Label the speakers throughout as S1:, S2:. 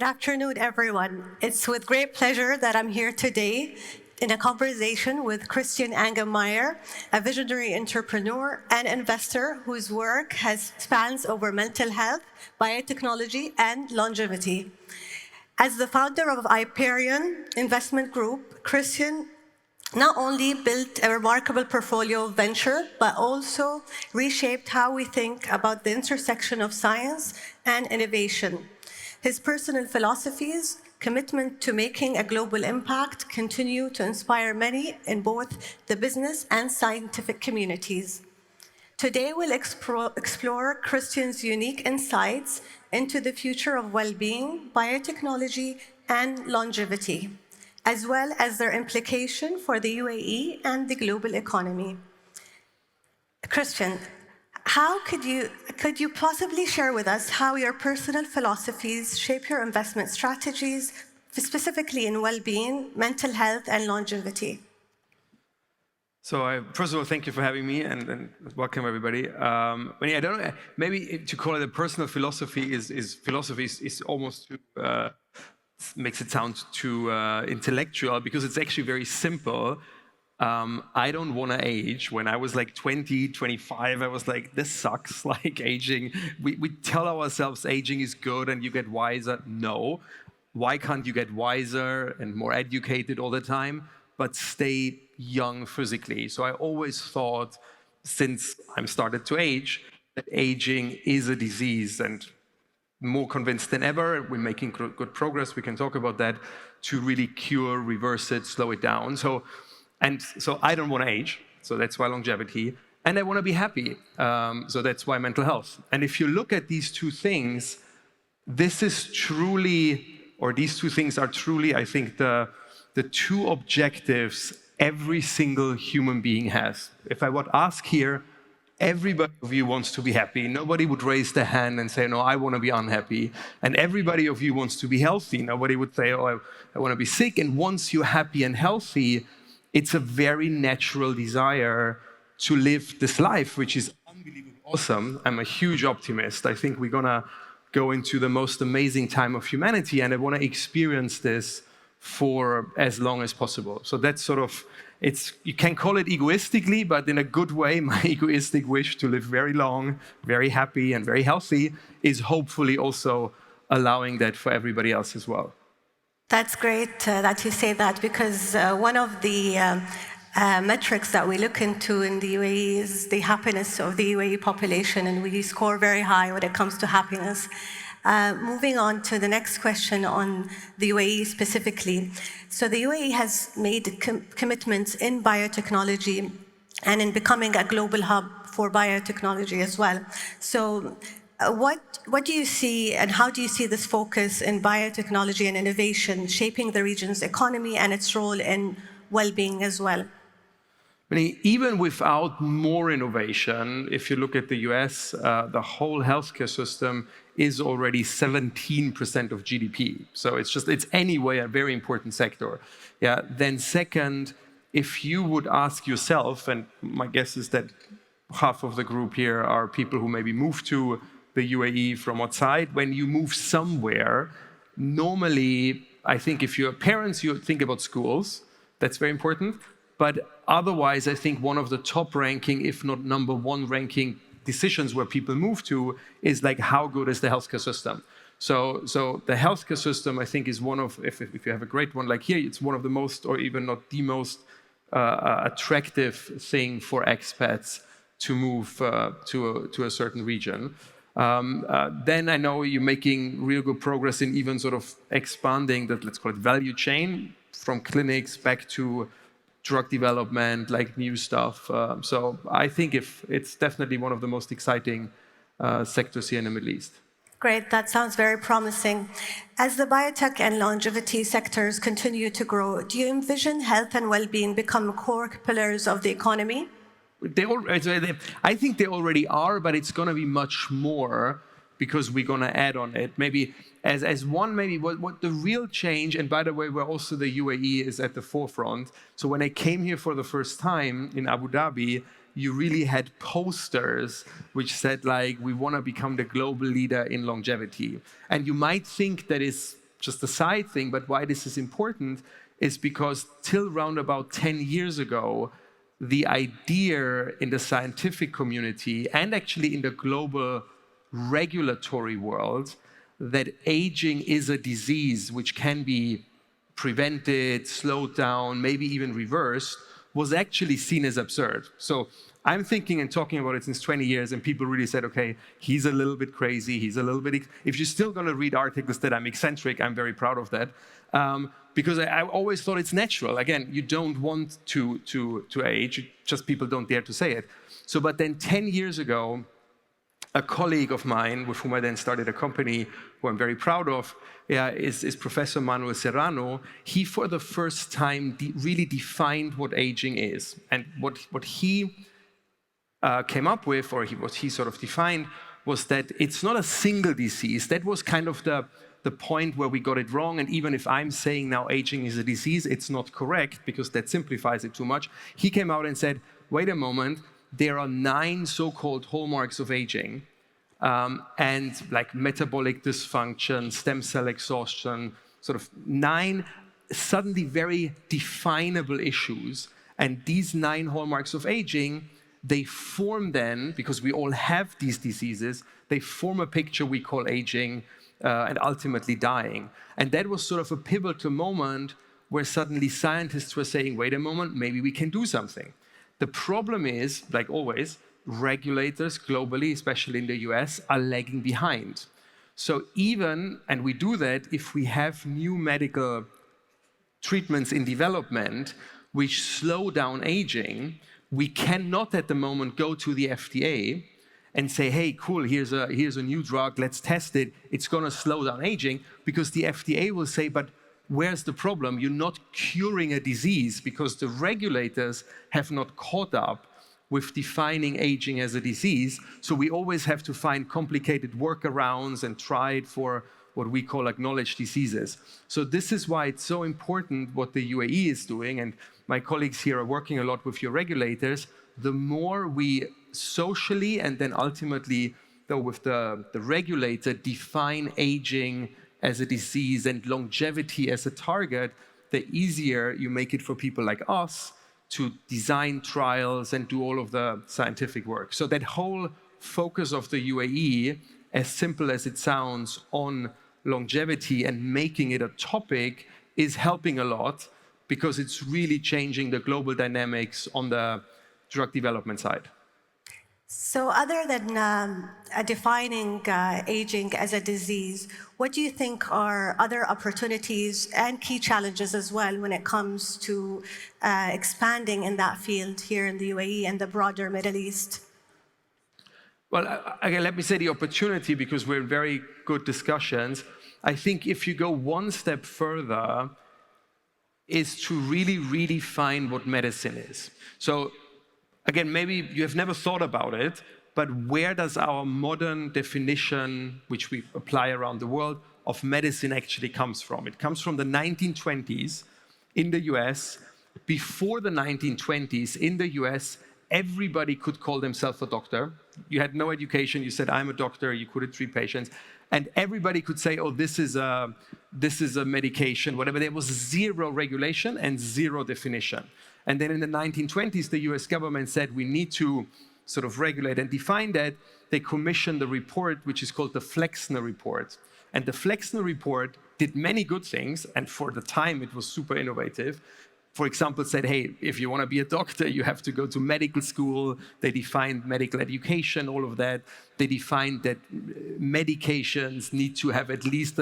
S1: Good afternoon, everyone. It's with great pleasure that I'm here today in a conversation with Christian Angermayer, a visionary entrepreneur and investor whose work spans over mental health, biotechnology, and longevity. As the founder of Hyperion Investment Group, Christian not only built a remarkable portfolio of venture, but also reshaped how we think about the intersection of science and innovation. His personal philosophies, commitment to making a global impact continue to inspire many in both the business and scientific communities. Today, we'll explore Christian's unique insights into the future of well-being, biotechnology, and longevity, as well as their implication for the UAE and the global economy. Christian, could you possibly share with us how your personal philosophies shape your investment strategies, specifically in well-being, mental health, and longevity?
S2: So first of all, thank you for having me and welcome everybody. I don't know, maybe to call it a personal philosophy is almost too, makes it sound too intellectual, because it's actually very simple. I don't want to age. When I was like 20, 25, I was like, this sucks, like aging. We tell ourselves aging is good and you get wiser. No. Why can't you get wiser and more educated all the time, but stay young physically? So I always thought, since I'm started to age, that aging is a disease, and more convinced than ever, we're making good progress, we can talk about that, to really cure, reverse it, slow it down. So I don't want to age, so that's why longevity, and I want to be happy, so that's why mental health. And if you look at these two things, these two things are truly, I think, the two objectives every single human being has. If I would ask here, everybody of you wants to be happy. Nobody would raise their hand and say, no, I want to be unhappy. And everybody of you wants to be healthy. Nobody would say, oh, I want to be sick. And once you're happy and healthy, it's a very natural desire to live this life, which is unbelievably awesome. I'm a huge optimist. I think we're going to go into the most amazing time of humanity, and I want to experience this for as long as possible. So that's sort of, you can call it egoistically, but in a good way, my egoistic wish to live very long, very happy, and very healthy is hopefully also allowing that for everybody else as well.
S1: That's great that you say that, because one of the metrics that we look into in the UAE is the happiness of the UAE population, and we score very high when it comes to happiness. Moving on to the next question on the UAE specifically. So the UAE has made commitments in biotechnology and in becoming a global hub for biotechnology as well. So what do you see, and how do you see this focus in biotechnology and innovation shaping the region's economy and its role in well-being as well?
S2: Even without more innovation, if you look at the US, the whole healthcare system is already 17% of GDP. So it's anyway a very important sector. Yeah. Then second, if you would ask yourself, and my guess is that half of the group here are people who maybe moved to the UAE from outside. When you move somewhere, normally, I think if you're parents, you think about schools. That's very important. But otherwise, I think one of the top ranking, if not number one ranking decisions where people move to is like, how good is the healthcare system? So the healthcare system, I think, is one of, if you have a great one like here, it's one of the most, or even not the most attractive thing for expats to move to a certain region. Then I know you're making real good progress in even sort of expanding that, let's call it value chain, from clinics back to drug development, like new stuff. So I think it's definitely one of the most exciting sectors here in the Middle East.
S1: Great, that sounds very promising. As the biotech and longevity sectors continue to grow, do you envision health and well-being become core pillars of the economy?
S2: I think they already are, but it's going to be much more, because we're going to add on it. Maybe as one, maybe what the real change, and by the way, where also the UAE is at the forefront. So when I came here for the first time in Abu Dhabi, you really had posters which said like, we want to become the global leader in longevity. And you might think that is just a side thing, but why this is important is because till round about 10 years ago, the idea in the scientific community and actually in the global regulatory world that aging is a disease which can be prevented, slowed down, maybe even reversed, was actually seen as absurd. So I'm thinking and talking about it since 20 years, and people really said, okay, he's a little bit crazy, he's a little bit... If you're still going to read articles that I'm eccentric, I'm very proud of that. Because I always thought it's natural. Again, you don't want to age, just people don't dare to say it. So, but then 10 years ago, a colleague of mine, with whom I then started a company, who I'm very proud of, is Professor Manuel Serrano. He, for the first time, really defined what aging is. And what he came up with, or what he sort of defined, was that it's not a single disease. That was kind of the point where we got it wrong. And even if I'm saying now aging is a disease, it's not correct, because that simplifies it too much. He came out and said, wait a moment, there are 9 so-called hallmarks of aging, and like metabolic dysfunction, stem cell exhaustion, sort of 9 suddenly very definable issues. And these 9 hallmarks of aging, they form then, because we all have these diseases, they form a picture we call aging, and ultimately dying. And that was sort of a pivotal moment where suddenly scientists were saying, wait a moment, maybe we can do something. The problem is, like always, regulators globally, especially in the US, are lagging behind. So even, and we do that if we have new medical treatments in development which slow down aging, we cannot at the moment go to the FDA and say, hey, cool, here's a new drug, let's test it, it's going to slow down aging, because the FDA will say, but where's the problem? You're not curing a disease, because the regulators have not caught up with defining aging as a disease. So we always have to find complicated workarounds and try it for what we call acknowledged diseases. So this is why it's so important what the UAE is doing, and my colleagues here are working a lot with your regulators. The more we socially and then ultimately, though, with the regulator, define aging as a disease and longevity as a target, the easier you make it for people like us to design trials and do all of the scientific work. So that whole focus of the UAE, as simple as it sounds, on longevity and making it a topic is helping a lot, because it's really changing the global dynamics on the drug development side.
S1: So other than defining aging as a disease, what do you think are other opportunities and key challenges as well when it comes to expanding in that field here in the UAE and the broader Middle East?
S2: Well, again, let me say the opportunity, because we're in very good discussions. I think if you go one step further, is to really redefine what medicine is. So again, maybe you have never thought about it, but where does our modern definition, which we apply around the world, of medicine actually comes from? It comes from the 1920s in the US. Before the 1920s in the US, everybody could call themselves a doctor. You had no education, you said, I'm a doctor, you couldn't treat patients. And everybody could say, oh, this is a medication, whatever. There was zero regulation and zero definition. And then in the 1920s, the US government said, we need to sort of regulate and define that. They commissioned a report, which is called the Flexner Report. And the Flexner Report did many good things, and for the time, it was super innovative. For example, said, hey, if you want to be a doctor, you have to go to medical school. They defined medical education, all of that. They defined that medications need to have at least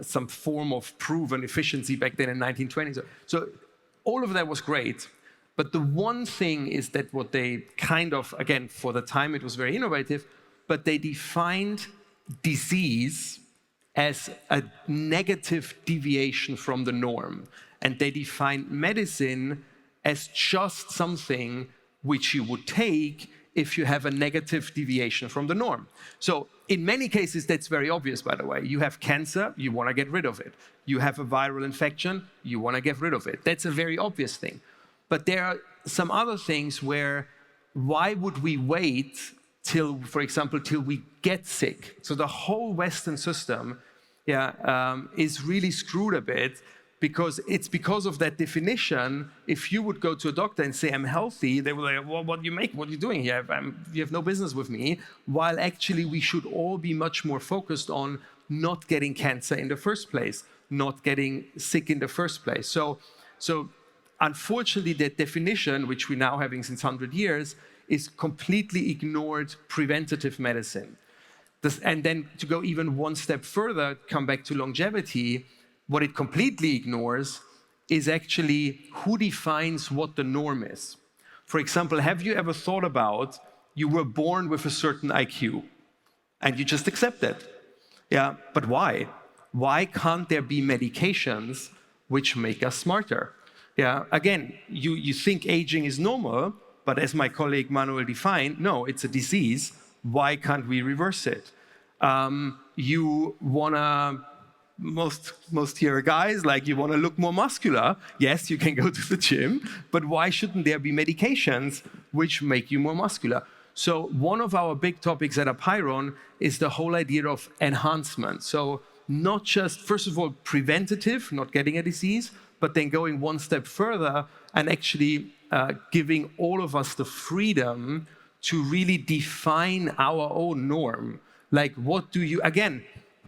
S2: some form of proven efficiency back then in 1920s. So all of that was great. But the one thing is that what they kind of, again, for the time it was very innovative, but they defined disease as a negative deviation from the norm. And they defined medicine as just something which you would take if you have a negative deviation from the norm. So in many cases, that's very obvious, by the way. You have cancer, you want to get rid of it. You have a viral infection, you want to get rid of it. That's a very obvious thing. But there are some other things where, why would we wait till, for example, till we get sick? So the whole Western system is really screwed a bit, because it's because of that definition. If you would go to a doctor and say, I'm healthy, they will like, well, what are you doing here? You have no business with me. While actually we should all be much more focused on not getting cancer in the first place, not getting sick in the first place. So unfortunately, that definition, which we're now having since 100 years, is completely ignored preventative medicine. And then to go even one step further, come back to longevity, what it completely ignores is actually who defines what the norm is. For example, have you ever thought about you were born with a certain IQ and you just accept it? Yeah, but why? Why can't there be medications which make us smarter? Yeah, again, you think aging is normal, but as my colleague Manuel defined, no, it's a disease. Why can't we reverse it? You wanna, most here guys, like you wanna look more muscular. Yes, you can go to the gym, but why shouldn't there be medications which make you more muscular? So one of our big topics at Apeiron is the whole idea of enhancement. So not just, first of all, preventative, not getting a disease, but then going one step further and actually giving all of us the freedom to really define our own norm. Like, what do you, again,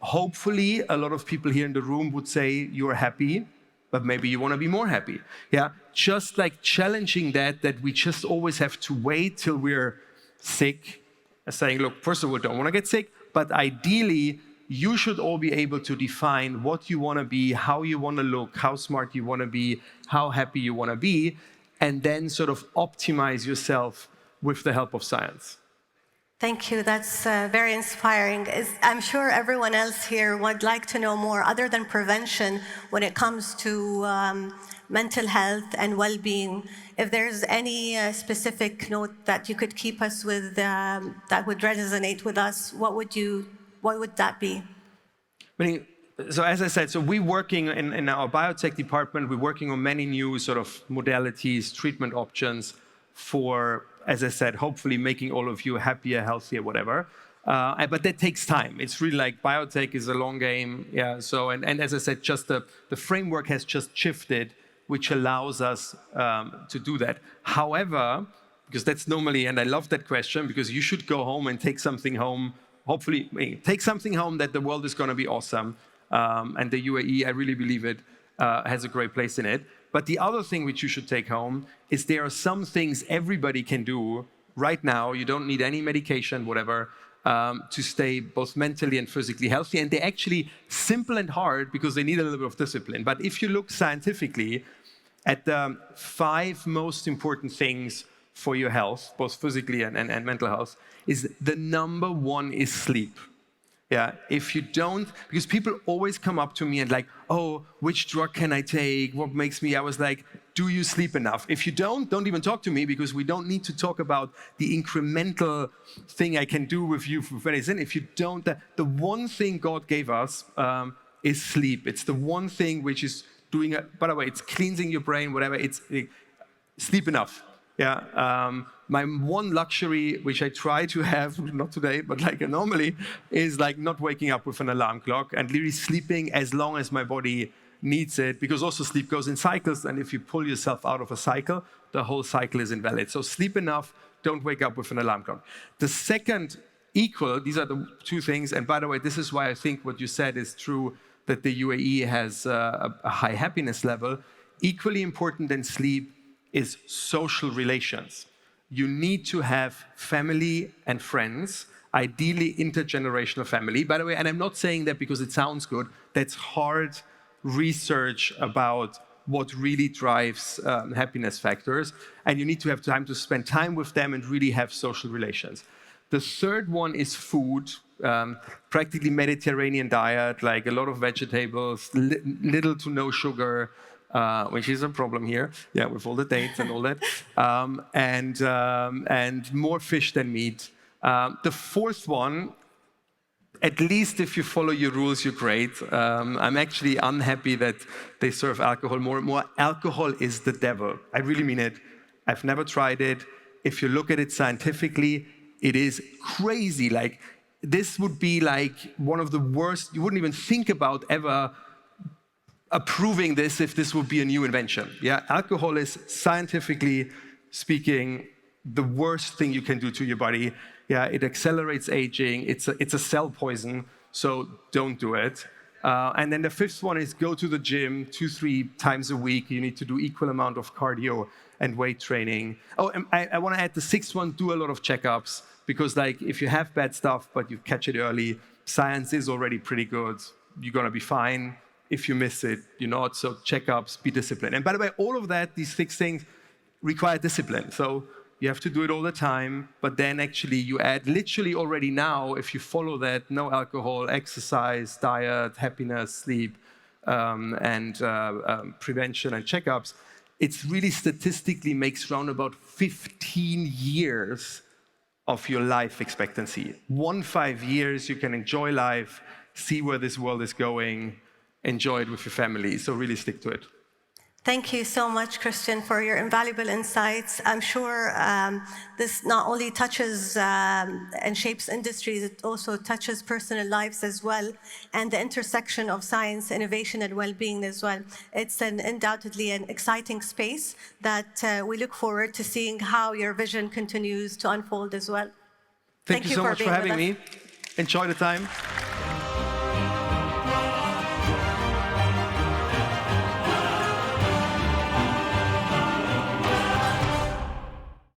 S2: hopefully a lot of people here in the room would say you're happy, but maybe you want to be more happy. Yeah, just like challenging that we just always have to wait till we're sick, saying, look, first of all, don't want to get sick, but ideally, you should all be able to define what you want to be, how you want to look, how smart you want to be, how happy you want to be, and then sort of optimize yourself with the help of science.
S1: Thank you. That's very inspiring. I'm sure everyone else here would like to know more, other than prevention, when it comes to mental health and well-being. If there's any specific note that you could keep us with that would resonate with us, what would that be?
S2: So as I said, so we're working in our biotech department, we're working on many new sort of modalities, treatment options for, as I said, hopefully making all of you happier, healthier, whatever. But that takes time. It's really like biotech is a long game. Yeah. So, and as I said, just the framework has just shifted, which allows us to do that. However, because that's normally, and I love that question, because you should go home and take something home. Hopefully, take something home that the world is going to be awesome. And the UAE, I really believe it, has a great place in it. But the other thing which you should take home is there are some things everybody can do right now. You don't need any medication, whatever, to stay both mentally and physically healthy. And they're actually simple and hard because they need a little bit of discipline. But if you look scientifically at the 5 most important things for your health, both physically and mental health, is the number 1 is sleep. Yeah, if you don't, because people always come up to me and like, oh, which drug can I take? What makes me? I was like, do you sleep enough? If you don't even talk to me, because we don't need to talk about the incremental thing I can do with you for medicine. If you don't, the one thing God gave us is sleep. It's the one thing which is doing, by the way, it's cleansing your brain, whatever, it's sleep enough. Yeah, my one luxury, which I try to have, not today, but like normally, is like not waking up with an alarm clock and literally sleeping as long as my body needs it, because also sleep goes in cycles, and if you pull yourself out of a cycle, the whole cycle is invalid. So sleep enough, don't wake up with an alarm clock. The second equal, these are the 2 things, and by the way, this is why I think what you said is true, that the UAE has a high happiness level. Equally important than sleep is social relations. You need to have family and friends, ideally intergenerational family. By the way, and I'm not saying that because it sounds good, that's hard research about what really drives happiness factors. And you need to have time to spend time with them and really have social relations. The third one is food, practically Mediterranean diet, like a lot of vegetables, little to no sugar, which is a problem here, yeah, with all the dates and all that, and more fish than meat. The fourth one, at least if you follow your rules, you're great. I'm actually unhappy that they serve alcohol more and more. Alcohol is the devil. I really mean it. I've never tried it. If you look at it scientifically, it is crazy. Like this would be like one of the worst, you wouldn't even think about ever approving this if this would be a new invention. Yeah, alcohol is, scientifically speaking, the worst thing you can do to your body. Yeah, it accelerates aging. It's a cell poison, so don't do it. And then the fifth one is go to the gym 2-3 times a week. You need to do equal amount of cardio and weight training. Oh, and I want to add the sixth one, do a lot of checkups, because like if you have bad stuff, but you catch it early, science is already pretty good. You're going to be fine. If you miss it, you're not. So checkups, be disciplined. And by the way, all of that, these 6 things require discipline. So you have to do it all the time, but then actually you add literally already now, if you follow that, no alcohol, exercise, diet, happiness, sleep, and prevention and checkups, it's really statistically makes around about 15 years of your life expectancy. 5 years, you can enjoy life, see where this world is going, enjoy it with your family. So really stick to it.
S1: Thank you so much, Christian, for your invaluable insights. I'm sure this not only touches and shapes industries, it also touches personal lives as well, and the intersection of science, innovation, and well-being as well. It's undoubtedly an exciting space that we look forward to seeing how your vision continues to unfold as well.
S2: Thank you so much for having me. Enjoy the time.